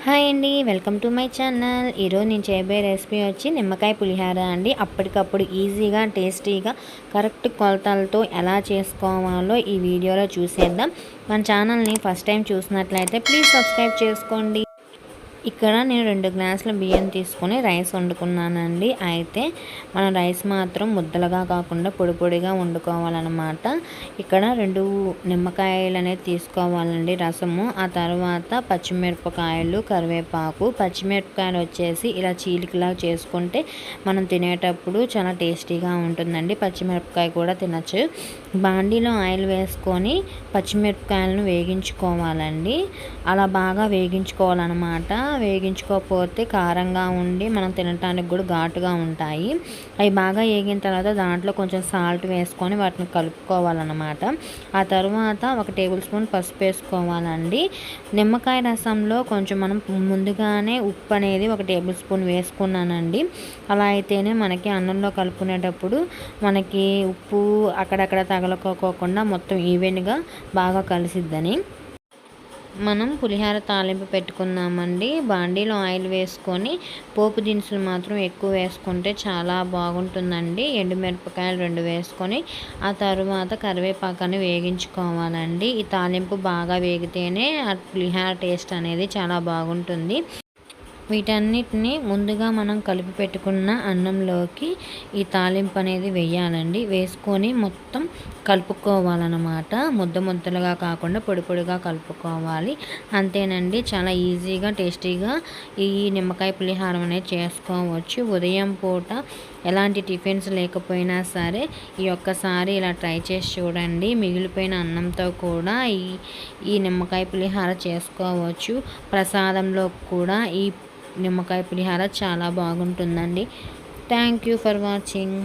Hi అండి, welcome to my channel. ఈరోజు నేను చేయబోయే రెసిపీ వచ్చి నిమ్మకాయ పులిహోర అండి. అప్పటికప్పుడు ఈజీగా టేస్టీగా కరెక్ట్ కొలతలతో ఎలా చేసుకోవాలో ఈ వీడియోలో చూసేద్దాం. మన ఛానల్ని ఫస్ట్ టైం చూసినట్లయితే ప్లీజ్ సబ్స్క్రైబ్ చేసుకోండి. ఇక్కడ నేను 2 గ్లాసుల బియ్యం తీసుకొని రైస్ వండుకున్నానండి. అయితే మనం రైస్ మాత్రం ముద్దలుగా కాకుండా పొడి పొడిగా వండుకోవాలన్నమాట. ఇక్కడ 2 నిమ్మకాయలు అనేది తీసుకోవాలండి రసము. ఆ తర్వాత పచ్చిమిరపకాయలు, కరివేపాకు. పచ్చిమిరపకాయలు వచ్చేసి ఇలా చీలికలా చేసుకుంటే మనం తినేటప్పుడు చాలా టేస్టీగా ఉంటుందండి. పచ్చిమిరపకాయ కూడా తినచ్చు. బాండీలో ఆయిల్ వేసుకొని పచ్చిమిరపకాయలను వేగించుకోవాలండి. అలా బాగా వేగించుకోవాలన్నమాట. వేగించుకోకపోతే కారంగా ఉండి మనం తినడానికి కూడా ఘాటుగా ఉంటాయి. అవి బాగా వేగిన తర్వాత దాంట్లో కొంచెం సాల్ట్ వేసుకొని వాటిని కలుపుకోవాలన్నమాట. ఆ తర్వాత 1 టేబుల్ స్పూన్ పసుపు వేసుకోవాలండి. నిమ్మకాయ రసంలో కొంచెం మనం ముందుగానే ఉప్పు అనేది 1 టేబుల్ స్పూన్ వేసుకున్నానండి. అలా అయితేనే మనకి అన్నంలో కలుపుకునేటప్పుడు మనకి ఉప్పు అక్కడక్కడ తగలకోకుండా మొత్తం ఈవెన్గా బాగా కలిసిద్దని. మనం పులిహోర తాలింపు పెట్టుకుందామండి. బాండీలో ఆయిల్ వేసుకొని పోపు దినుసులు మాత్రం ఎక్కువ వేసుకుంటే చాలా బాగుంటుందండి. ఎండుమిరపకాయలు 2 వేసుకొని ఆ తర్వాత కరివేపాకుని వేగించుకోవాలండి. ఈ తాలింపు బాగా వేగితేనే ఆ పులిహోర టేస్ట్ అనేది చాలా బాగుంటుంది. వీటన్నిటిని ముందుగా మనం కలిపి పెట్టుకున్న అన్నంలోకి ఈ తాలింపు అనేది వేయాలండి. వేసుకొని మొత్తం కలుపుకోవాలన్నమాట. ముద్ద ముద్దలుగా కాకుండా పొడి పొడిగా కలుపుకోవాలి. అంతేనండి, చాలా ఈజీగా టేస్టీగా ఈ నిమ్మకాయ పులిహోర అనేది చేసుకోవచ్చు. ఉదయం పూట ఎలాంటి టిఫిన్స్ లేకపోయినా సరే ఈ ఒక్కసారి ఇలా ట్రై చేసి చూడండి. మిగిలిపోయిన అన్నంతో కూడా ఈ నిమ్మకాయ పులిహోర చేసుకోవచ్చు. ప్రసాదంలో కూడా ఈ నిమ్మకాయ పులిహోర చాలా బాగుంటుందండి. Thank you for watching.